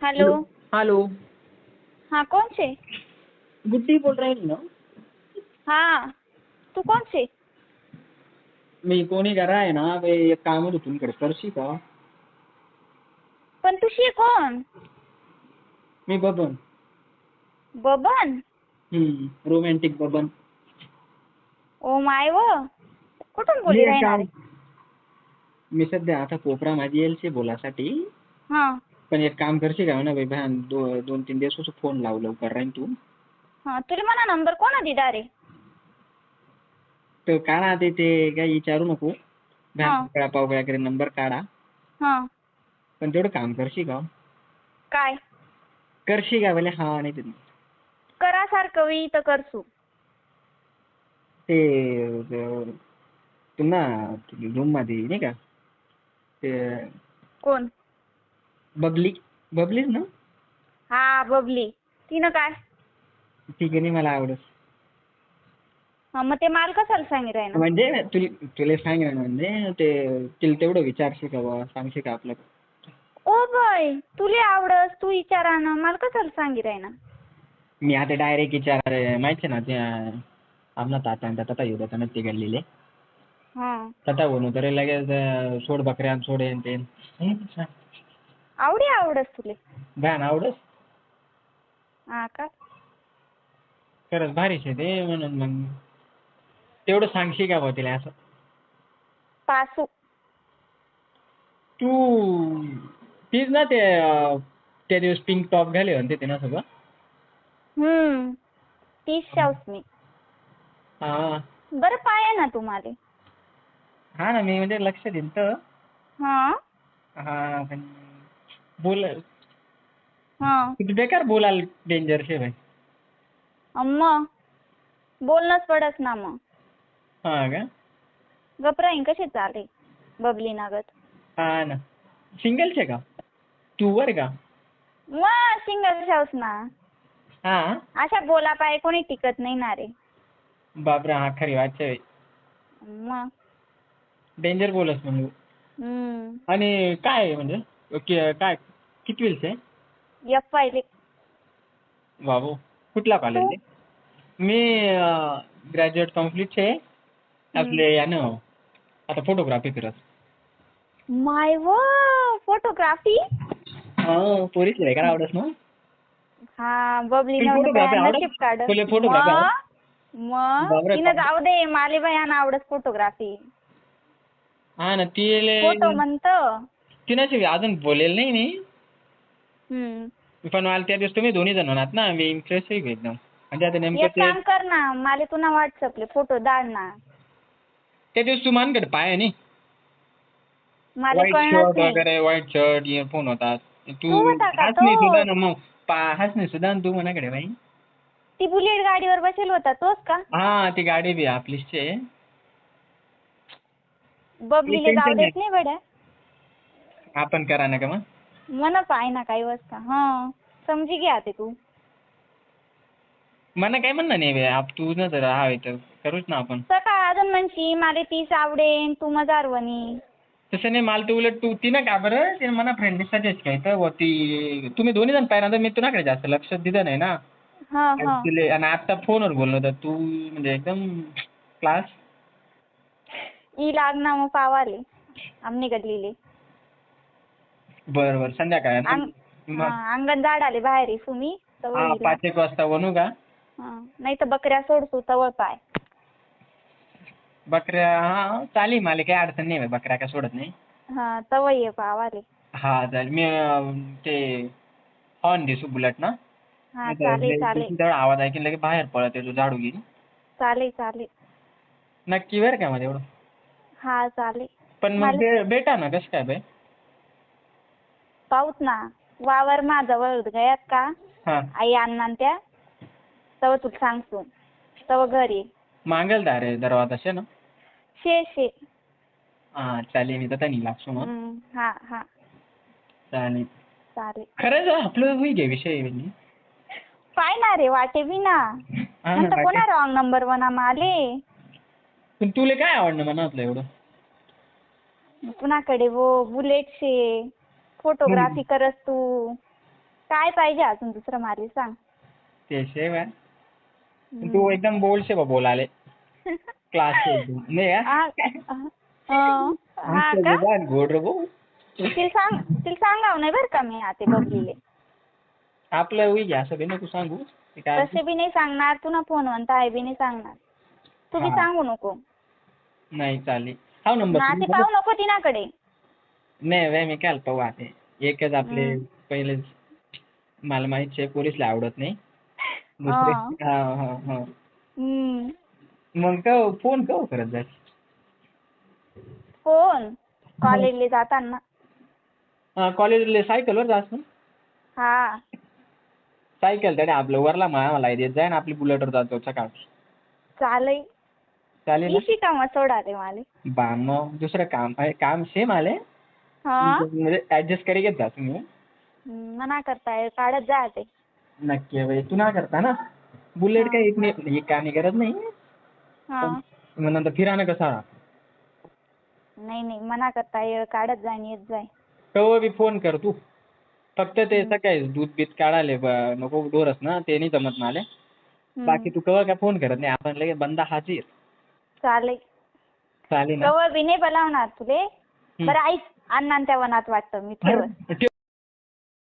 Hello. Hello. Hello. हाँ, कौन से? गुड्डी बोल रही ना? हाँ, तू कौन से? मी कोणी करा आहे ना बे, एक काम होतं तुमच्याकडे, करशी का? पण तुझी आहे कोण? मी Baban. Baban? Romantic Baban. Oh my व, कुठून मी बोली एक राहणार काम, आहे? मी सध्या आता कोपरा माझी येलची बोलासाठी. हाँ पण एक काम करशी का ना बाई बहन, 2-3 दिवस फोन लाव लवकर राहीन तू. हाँ, तुला मला नंबर कोणा दिला रे? तर काढा ते काही विचारू नको. बहन हाँ पावगळा पावगळा करे नंबर काढा. हाँ. पण तेवढं काम करशी का? काय? करशी का बोले? हा नाही तर करासारखं वेळी तर करसू. ते पुन्हा रूम मध्ये नाही का ते कोण? बबली. बबलीच ना? हा, बबली. तिनं काय? ठीक आहे, नाही मला आवडत. हा, मग ते माल कशाला सांगी राहिना? म्हणजे तुला सांगेन म्हणजे ते तिला तेवढं विचारशील का बा, सांगशील का आपलं? ओ बाय, तुले आवडस तू विचारा ना, मला कशाला सांगी राहिना? मी आता डायरेक्ट विचार माहिती ना त्या आमना ताता तता येऊ देता ते गल्लीले हाँ, तथा बोलू तर लगेच सोड बकऱ्या सोडेन ते आवडस तुले? बॅन आवडस. हा का? खरंच भारीच आहे ते, म्हणून मग तेवढं सांगशील का बा तिला असं? पासू. तू तीच ना ते त्या दिवस पिंक टॉप घाले म्हणते ते ना सगळं? 30 शाऊस मी. हा बरं पाय ना तुम्हाला. हा ना, मी म्हणजे लक्ष देईन तर. हाँ हा पण बोल हाँ. किती बेकार बोलाल, डेंजर शे भाई. अम्मा, बोलणंच पडस ना मग. हा का? गपराईन कशी चाले बबली नागत? हा ना. सिंगलचे का तू? वर का? मग सिंगल शाऊस ना. हा. अशा बोला पाय कोणी टिकत नाही ना रे. बापरे, हा खरी वाच आहे. मग डेंजर बोलस म्हणजे. आणि काय म्हणजे काय किती वेळच आहे? पाहिले. बाबू कुठला तू? कॉलेज आहे? मी ग्रॅज्युएट कम्प्लीट आहे. आपले यानं आता फोटोग्राफी करत. माय व, फोटोग्राफी. हा, पोरीच काय आवडत ना? हा, बबली तुला नव्हतं फोटोग्राफी बया आवडत? नशीब काढ. तुला फोटोग्राफी आवडत? मग बापरे तिनं जाऊ दे, माले भयान आवडत फोटोग्राफी. हा ना, तिले फोटो म्हणतो. तिनाशी अजून बोलेल नाही मी. हम्म. पण मला त्या दिवस तुम्ही दोन्ही जण होणार ना, मी इम्प्रेस आहे एकदम. म्हणजे आता नेमकं एक ते काम कर ना, माले तुला व्हॉट्सअपले फोटो दाड ना. त्या दिवस तू मानकडे पाय नाही. माले व्हाईट कळणंच शर्ट नाही. वगैरे, व्हाईट शर्ट, इयरफोन होतात. तू तू होता का हाच तो? नाही सुद्धा ना मग. हाच नाही सुद्धा तू मनाकडे बाई. ती बुलेट गाडीवर बसेल होता तोच का? हा, ती गाडी बी आपलीच आहे. बबलीले जाऊ टेन्शन देत नाही बड्या. आपण करा ना का मग? मन पाय ना काही वाजता. हा, समजी घ्या ते तू. मला काय म्हणणं नाही बे, तू न जर हवे तर करूच ना आपण. सकाळ अजून म्हणशी मला 30 आवडेन, तू मजारवणी. तसं नाही, मला तर उलट तू ती ना का बरं, तिने मला फ्रेंडली सजेस्ट केलं व ती तुम्ही दोन्ही जण पाहिल्यानंतर मी तुझ्याकडे जास्त लक्ष दिलं नाही ना. हा हा. आणि आता फोनवर बोललो तर तू म्हणजे एकदम क्लास. ई लागना मग पावाले आमने गल्लीले. बरं संध्याकाळी ना मग. अंगण झाडाले बाहेर येसू मी तवळ हा, येईल. 5-1 वाजता बनू का? नाही तर बकऱ्या सोडसू तवळ पाय. बकऱ्या हा चालेल, मला काही अडचण नाही बकऱ्या काय सोडत नाही. हा, तवळ ये पावाले. हा चालेल. मी ते हॉर्न दिसू बुलेट ना. हा, चालेल चालेल. तेवढा आवाज ऐकून लगे बाहेर पळत येतो झाडू घेऊन. चालेल चालेल. नक्की बरं का मध्ये एवढं? हा, चालेल. पण मग भेटा ना, कसं काय बाई? पाऊत ना, वावर माझ्याजवळ गयात का हा, आई अण्णा त्या तव तुला सांगतो तव घरी मांगलदार आहे दरवाजा शे ना. शे. हा चालेल, मी तर नाही लागतो मग. हा हा, चालेल. चालेल. खरंच आपलं होईल विषय म्हणजे. पाय ना रे वाटे बी ना, हा ना, म्हणतं कोणा रॉंग नंबर वना माले. पण तुला काय आवडलं मनातलं एवढं? कुणाकडे वो बुलेट शे, फोटोग्राफी करस तू. काय पाहिजे अजून दुसरं मारली सांग. ते शेव तू एकदम बोलशे बा बोलाले क्लास नाही हा का गोड रे भाऊ. तिला सांगाव नाही बरं का मी आता बबलीले. आपलं होई घ्या असं बी नको सांगू ते काय तसे बी नाही सांगणार तू ना फोन म्हणता आहे बी नाही सांगणार. तू बी सांगू नको. नाही चालेल. हा नंबर ना ते पाहू नको तिनाकडे. नाही वे मी काय पाहू आता एकच आपले पहिले मला माहिती आहे पोलीसला आवडत नाही दुसरे हा हा हा मग का फोन का करत जाय फोन कॉलेजला जाताना. कॉलेजला सायकलवर जास ना. हा सायकल त्याने आपलं वरला मला देत जाय ना आपली बुलेटवर जातो सकाळी. चालेल चालेल ना. इशी कामा सोडा रे माले. बा मग दुसरं काम आहे काम सेम आले म्हणजे ऍडजस्ट करी घेत जा तुम्ही. मना करताय काढत जा ते. नक्की भाई तू ना करता ना बुलेट काही एक नाही काही गरज नाही. मग नंतर फिरानं कसा नाही नाही मना करताय काढत जाय येत जाय. कवा बी फोन कर तू फक्त ते सकाळी दूध बीत काढाले नको डोरस ना ते नाही जमत नाले. बाकी तू कवा काय फोन करत नाही आपण लगे बंदा हाजीर. चालेल चालेल ना. कवा बी नाही बोलावणार तुले. बरं ऐक अण्णा त्या वनात वाटतं मी ठेवत.